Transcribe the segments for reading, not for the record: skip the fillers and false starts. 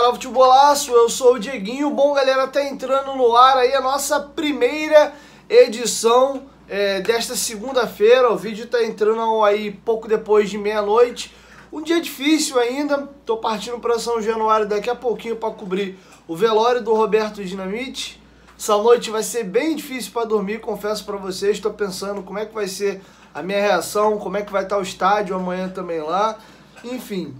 canal Futebolaço, eu sou o Dieguinho. Bom, galera, tá entrando no ar aí a nossa primeira edição desta segunda-feira. O vídeo tá entrando aí pouco depois de meia-noite. Um dia difícil ainda, tô partindo para São Januário daqui a pouquinho para cobrir o velório do Roberto Dinamite. Essa noite vai ser bem difícil para dormir, confesso para vocês. Estou pensando como é que vai ser a minha reação, como é que vai estar o estádio amanhã também lá. Enfim,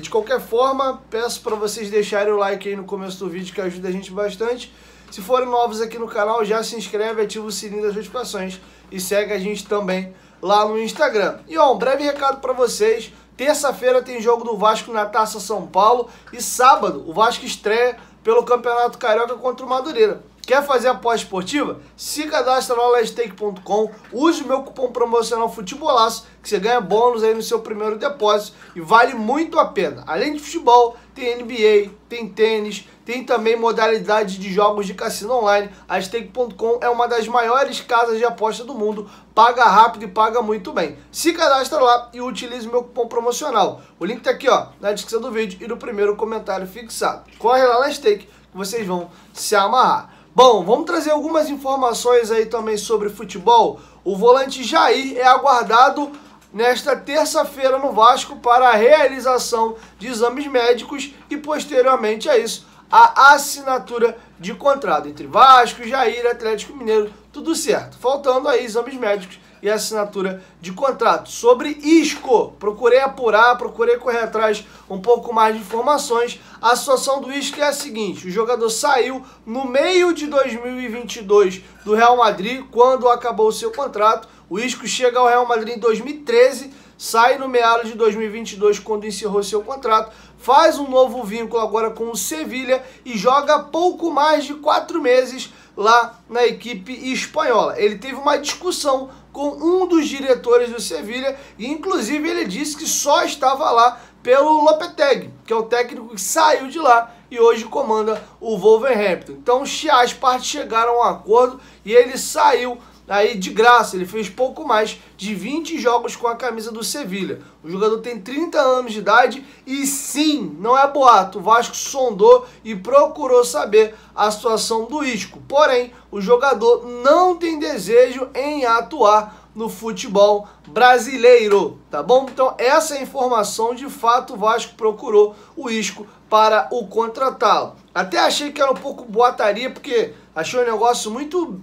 de qualquer forma, peço para vocês deixarem o like aí no começo do vídeo, que ajuda a gente bastante. Se forem novos aqui no canal, já se inscreve, ativa o sininho das notificações e segue a gente também lá no Instagram. E ó, um breve recado para vocês. Terça-feira tem jogo do Vasco na Taça São Paulo e sábado o Vasco estreia pelo Campeonato Carioca contra o Madureira. Quer fazer aposta esportiva? Se cadastra lá no stake.com, use o meu cupom promocional Futebolaço, que você ganha bônus aí no seu primeiro depósito e vale muito a pena. Além de futebol, tem NBA, tem tênis, tem também modalidade de jogos de cassino online. A stake.com é uma das maiores casas de aposta do mundo, paga rápido e paga muito bem. Se cadastra lá e utilize o meu cupom promocional. O link tá aqui ó, na descrição do vídeo e no primeiro comentário fixado. Corre lá na stake que vocês vão se amarrar. Bom, vamos trazer algumas informações aí também sobre futebol. O volante Jair é aguardado nesta terça-feira no Vasco para a realização de exames médicos e posteriormente a isso a assinatura de contrato entre Vasco, Jair, Atlético Mineiro, tudo certo. Faltando aí exames médicos e assinatura de contrato. Sobre Isco, procurei apurar, procurei correr atrás um pouco mais de informações. A situação do Isco é a seguinte: o jogador saiu no meio de 2022 do Real Madrid, quando acabou o seu contrato. O Isco chega ao Real Madrid em 2013, sai no meados de 2022, quando encerrou seu contrato, faz um novo vínculo agora com o Sevilha e joga pouco mais de 4 meses lá na equipe espanhola. Ele teve uma discussão com um dos diretores do Sevilha e inclusive ele disse que só estava lá pelo Lopetegui, que é o técnico que saiu de lá e hoje comanda o Wolverhampton. Então as partes chegaram a um acordo e ele saiu aí de graça. Ele fez pouco mais de 20 jogos com a camisa do Sevilha. O jogador tem 30 anos de idade e sim, não é boato, o Vasco sondou e procurou saber a situação do Isco. Porém, o jogador não tem desejo em atuar no futebol brasileiro, tá bom? Então essa é a informação. De fato o Vasco procurou o Isco para o contratá-lo. Até achei que era um pouco boataria, porque achei um negócio muito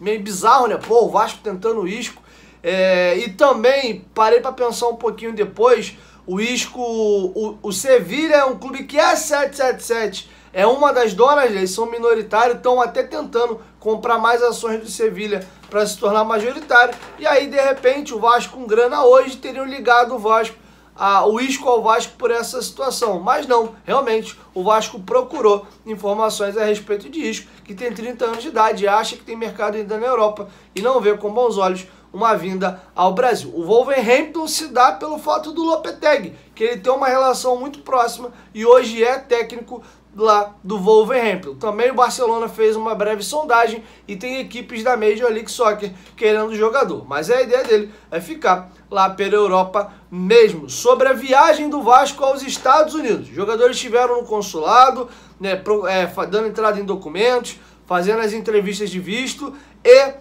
meio bizarro, né? Pô, o Vasco tentando o Isco. E também parei para pensar um pouquinho depois. O Isco, o Sevilha é um clube que é 777. É uma das donas, eles são minoritários, estão até tentando comprar mais ações do Sevilha para se tornar majoritário. E aí, de repente, o Vasco com grana hoje teriam ligado o Isco ao Vasco por essa situação. Mas não, realmente, o Vasco procurou informações a respeito de Isco, que tem 30 anos de idade e acha que tem mercado ainda na Europa e não vê com bons olhos uma vinda ao Brasil. O Wolverhampton se dá pelo fato do Lopetegui, que ele tem uma relação muito próxima e hoje é técnico lá do Wolverhampton. Também o Barcelona fez uma breve sondagem e tem equipes da Major League Soccer querendo o jogador, mas a ideia dele é ficar lá pela Europa mesmo. Sobre a viagem do Vasco aos Estados Unidos, os jogadores estiveram no consulado, né, dando entrada em documentos, fazendo as entrevistas de visto, e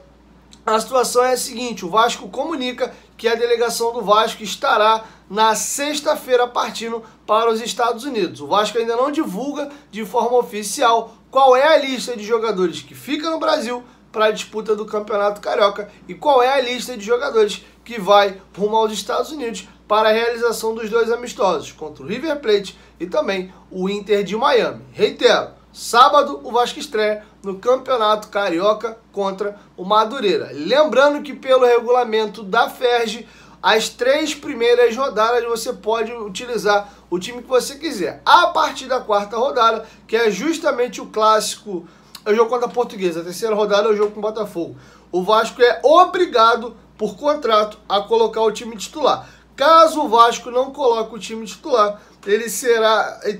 a situação é a seguinte: o Vasco comunica que a delegação do Vasco estará na sexta-feira partindo para os Estados Unidos. O Vasco ainda não divulga de forma oficial qual é a lista de jogadores que fica no Brasil para a disputa do Campeonato Carioca e qual é a lista de jogadores que vai rumo aos Estados Unidos para a realização dos dois amistosos contra o River Plate e também o Inter de Miami. Reitero, sábado o Vasco estreia no Campeonato Carioca contra o Madureira. Lembrando que pelo regulamento da FERJ, as 3 primeiras rodadas você pode utilizar o time que você quiser. A partir da 4ª rodada, que é justamente o clássico, é o jogo contra a Portuguesa. A 3ª rodada é o jogo com o Botafogo. O Vasco é obrigado, por contrato, a colocar o time titular. Caso o Vasco não coloque o time titular, ele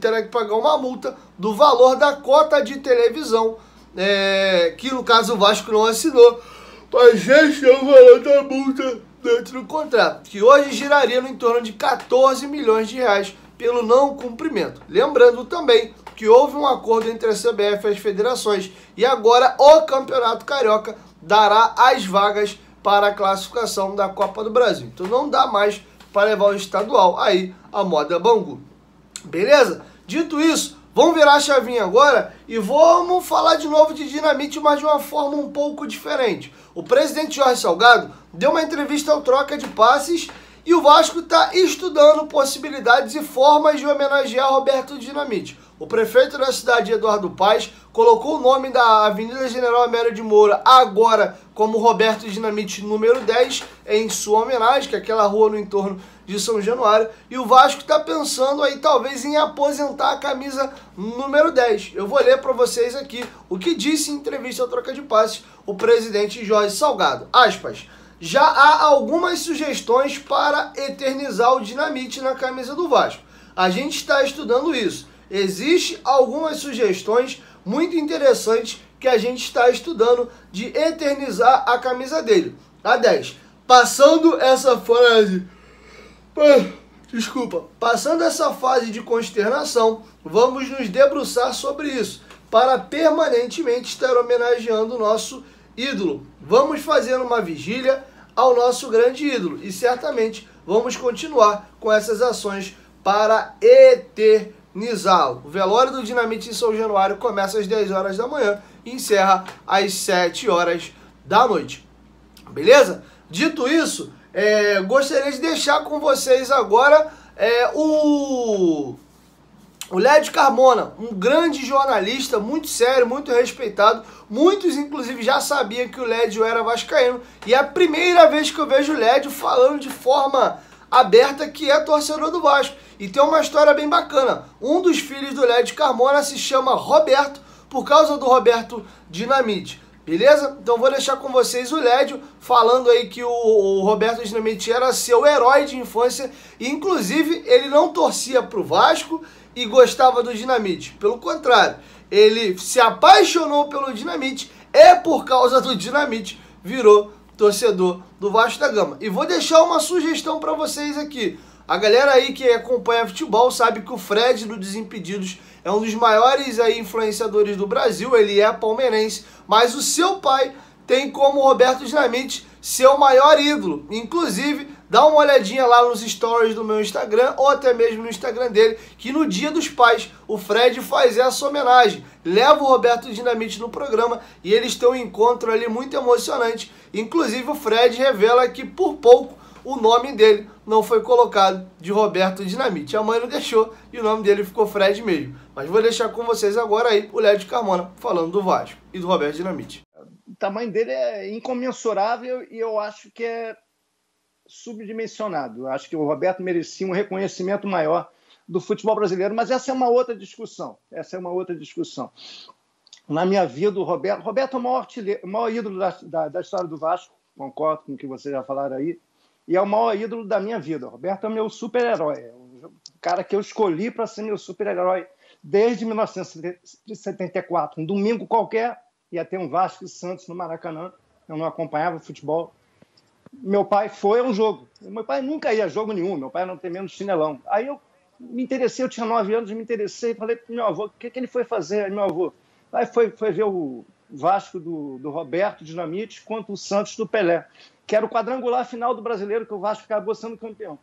terá que pagar uma multa do valor da cota de televisão, que no caso o Vasco não assinou, mas já é o valor da multa dentro do contrato, que hoje giraria no entorno de 14 milhões de reais pelo não cumprimento. Lembrando também que houve um acordo entre a CBF e as federações e agora o Campeonato Carioca dará as vagas para a classificação da Copa do Brasil. Então não dá mais para levar o estadual aí a moda Bangu. Beleza? Dito isso, vamos virar a chavinha agora e vamos falar de novo de Dinamite, mas de uma forma um pouco diferente. O presidente Jorge Salgado deu uma entrevista ao Troca de Passes e o Vasco está estudando possibilidades e formas de homenagear Roberto Dinamite. O prefeito da cidade, Eduardo Paes, colocou o nome da Avenida General Amério de Moura agora como Roberto Dinamite número 10 em sua homenagem, que é aquela rua no entorno de São Januário, e o Vasco está pensando aí talvez em aposentar a camisa número 10. Eu vou ler para vocês aqui o que disse em entrevista ao Troca de Passes o presidente Jorge Salgado. Aspas. Já há algumas sugestões para eternizar o Dinamite na camisa do Vasco. A gente está estudando isso. Existem algumas sugestões muito interessantes que a gente está estudando de eternizar a camisa dele. A 10. Passando essa fase de consternação, vamos nos debruçar sobre isso, para permanentemente estar homenageando o nosso ídolo. Vamos fazer uma vigília ao nosso grande ídolo e certamente vamos continuar com essas ações para eternizá-lo. O velório do Dinamite em São Januário começa às 10 horas da manhã e encerra às 7 horas da noite. Beleza? Dito isso, gostaria de deixar com vocês agora o Lédio Carmona, um grande jornalista, muito sério, muito respeitado. Muitos, inclusive, já sabiam que o Lédio era vascaíno. E é a primeira vez que eu vejo o Lédio falando de forma aberta que é torcedor do Vasco. E tem uma história bem bacana. Um dos filhos do Lédio Carmona se chama Roberto, por causa do Roberto Dinamite. Beleza? Então vou deixar com vocês o Lédio falando aí que o Roberto Dinamite era seu herói de infância. E, inclusive, ele não torcia pro Vasco e gostava do Dinamite. Pelo contrário, ele se apaixonou pelo Dinamite e por causa do Dinamite virou torcedor do Vasco da Gama. E vou deixar uma sugestão para vocês aqui. A galera aí que acompanha futebol sabe que o Fred do Desimpedidos é um dos maiores aí influenciadores do Brasil. Ele é palmeirense, mas o seu pai tem como Roberto Dinamite seu maior ídolo. Inclusive, dá uma olhadinha lá nos stories do meu Instagram ou até mesmo no Instagram dele, que no Dia dos Pais o Fred faz essa homenagem. Leva o Roberto Dinamite no programa e eles têm um encontro ali muito emocionante. Inclusive o Fred revela que por pouco o nome dele não foi colocado de Roberto Dinamite. A mãe não deixou e o nome dele ficou Fred mesmo. Mas vou deixar com vocês agora aí o Lédio Carmona falando do Vasco e do Roberto Dinamite. O tamanho dele é incomensurável e eu acho que é subdimensionado. Eu acho que o Roberto merecia um reconhecimento maior do futebol brasileiro, mas essa é uma outra discussão. Na minha vida, o Roberto é o maior ídolo da história do Vasco, concordo com o que vocês já falaram aí, e é o maior ídolo da minha vida. O Roberto é o meu super-herói, é o cara que eu escolhi para ser meu super-herói desde 1974. Um domingo qualquer ia ter um Vasco e Santos no Maracanã, eu não acompanhava futebol. Meu pai foi a um jogo. Meu pai nunca ia a jogo nenhum, meu pai não tem menos chinelão. Aí eu me interessei, eu tinha 9 anos, me interessei, falei para meu avô, o que ele foi fazer? Aí meu avô, aí foi ver o Vasco do Roberto Dinamite contra o Santos do Pelé, que era o quadrangular final do Brasileiro, que o Vasco acabou sendo campeão.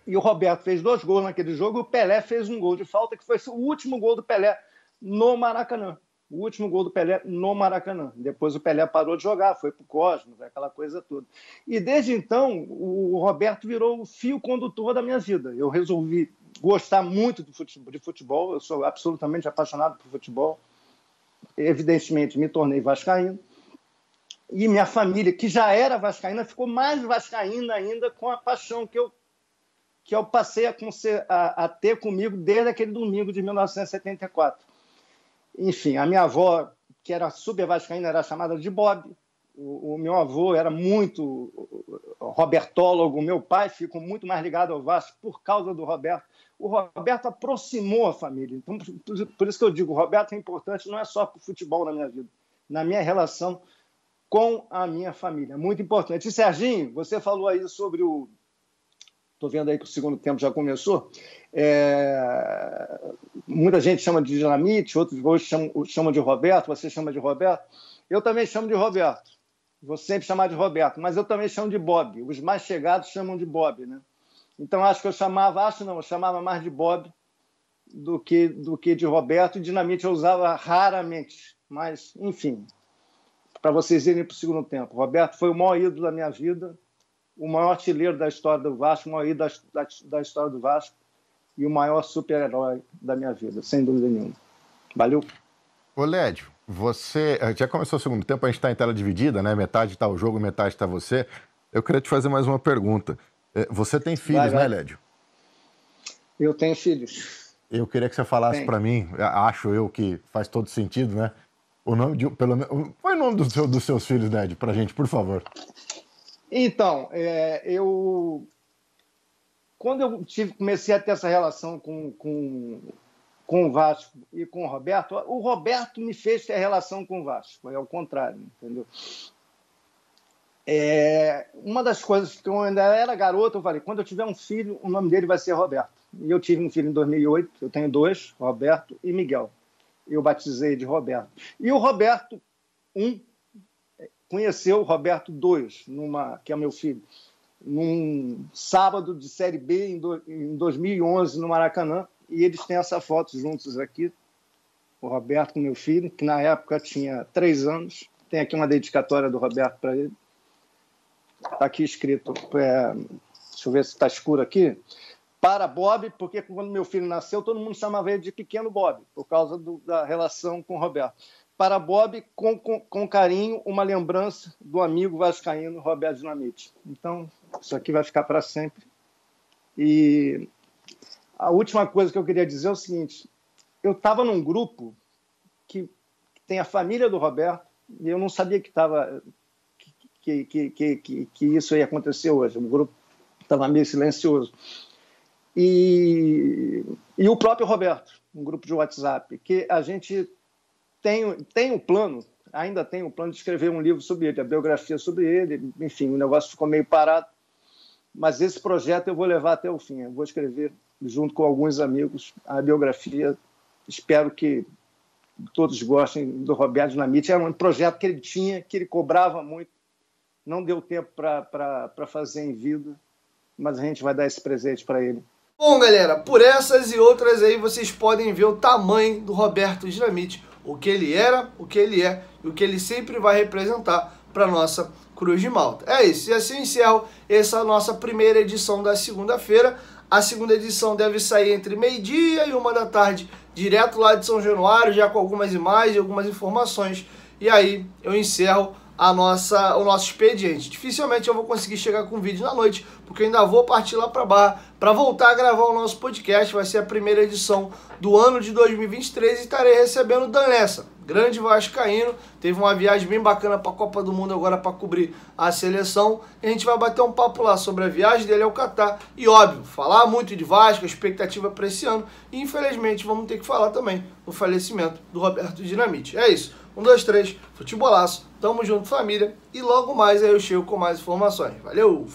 E o Roberto fez 2 gols naquele jogo, e o Pelé fez um gol de falta, que foi o último gol do Pelé no Maracanã. O último gol do Pelé no Maracanã. Depois o Pelé parou de jogar, foi para o Cosmos, aquela coisa toda. E desde então, o Roberto virou o fio condutor da minha vida. Eu resolvi gostar muito de futebol, eu sou absolutamente apaixonado por futebol. Evidentemente, me tornei vascaíno. E minha família, que já era vascaína, ficou mais vascaína ainda com a paixão que eu passei a ter comigo desde aquele domingo de 1974. Enfim, a minha avó, que era super vascaína, era chamada de Bob. O meu avô era muito robertólogo. O meu pai ficou muito mais ligado ao Vasco por causa do Roberto. O Roberto aproximou a família. Então, por isso que eu digo, o Roberto é importante não é só para o futebol na minha vida, na minha relação com a minha família. Muito importante. E, Serginho, você falou aí sobre Estou vendo aí que o segundo tempo já começou. Muita gente chama de Dinamite, outros hoje chamam de Roberto, você chama de Roberto. Eu também chamo de Roberto. Vou sempre chamar de Roberto, mas eu também chamo de Bob. Os mais chegados chamam de Bob, né? Então eu chamava mais de Bob do que de Roberto. E Dinamite eu usava raramente, mas enfim, para vocês irem para o segundo tempo. Roberto foi o maior ídolo da minha vida, o maior artilheiro da história do Vasco, o maior ídolo da história do Vasco e o maior super-herói da minha vida, sem dúvida nenhuma. Valeu. Ô, Lédio, você já começou o segundo tempo, a gente está em tela dividida, né? Metade está o jogo, metade está você. Eu queria te fazer mais uma pergunta. Você tem filhos, né, Lédio? Eu tenho filhos. Eu queria que você falasse para mim, acho eu que faz todo sentido, né? O nome de, pelo menos, qual é o nome dos seus filhos, Lédio, para a gente, por favor? Então, quando eu comecei a ter essa relação com o Vasco e com o Roberto me fez ter relação com o Vasco, é o contrário, entendeu? Uma das coisas que eu ainda era garoto, eu falei, quando eu tiver um filho, o nome dele vai ser Roberto. E eu tive um filho em 2008, eu tenho 2, Roberto e Miguel. Eu batizei de Roberto. E o Roberto 1 conheceu o Roberto 2, que é meu filho, num sábado de Série B em 2011 no Maracanã, e eles têm essa foto juntos aqui, o Roberto com meu filho, que na época tinha 3 anos. Tem aqui uma dedicatória do Roberto para ele. Está aqui escrito, deixa eu ver se está escuro aqui, para Bob, porque quando meu filho nasceu, todo mundo chamava ele de Pequeno Bob, por causa da relação com o Roberto. Para Bob, com carinho, uma lembrança do amigo vascaíno Roberto Dinamite. Então, isso aqui vai ficar para sempre. E a última coisa que eu queria dizer é o seguinte, eu estava num grupo que tem a família do Roberto, e eu não sabia que isso ia acontecer hoje. O grupo estava meio silencioso. E o próprio Roberto, um grupo de WhatsApp, que a gente tem um plano, ainda tem um plano de escrever um livro sobre ele, a biografia sobre ele, enfim, o negócio ficou meio parado, mas esse projeto eu vou levar até o fim, eu vou escrever junto com alguns amigos a biografia, espero que todos gostem do Roberto Dinamite. Era um projeto que ele tinha, que ele cobrava muito, não deu tempo para fazer em vida, mas a gente vai dar esse presente para ele. Bom, galera, por essas e outras aí vocês podem ver o tamanho do Roberto Dinamite, o que ele era, o que ele é e o que ele sempre vai representar para nossa Cruz de Malta. É isso, e assim eu encerro essa nossa primeira edição da segunda-feira. A segunda edição deve sair entre meio-dia e 1 da tarde, direto lá de São Januário, já com algumas imagens e algumas informações. E aí eu encerro o nosso expediente. Dificilmente eu vou conseguir chegar com vídeo na noite, porque eu ainda vou partir lá para Barra para voltar a gravar o nosso podcast. Vai ser a primeira edição do ano de 2023 e estarei recebendo o Dan Lessa, grande vascaíno. Teve uma viagem bem bacana para a Copa do Mundo agora para cobrir a seleção. E a gente vai bater um papo lá sobre a viagem dele ao Catar e, óbvio, falar muito de Vasco, a expectativa para esse ano. E infelizmente vamos ter que falar também do falecimento do Roberto Dinamite. É isso. 1, 2, 3, futebolaço, tamo junto, família, e logo mais aí eu chego com mais informações. Valeu!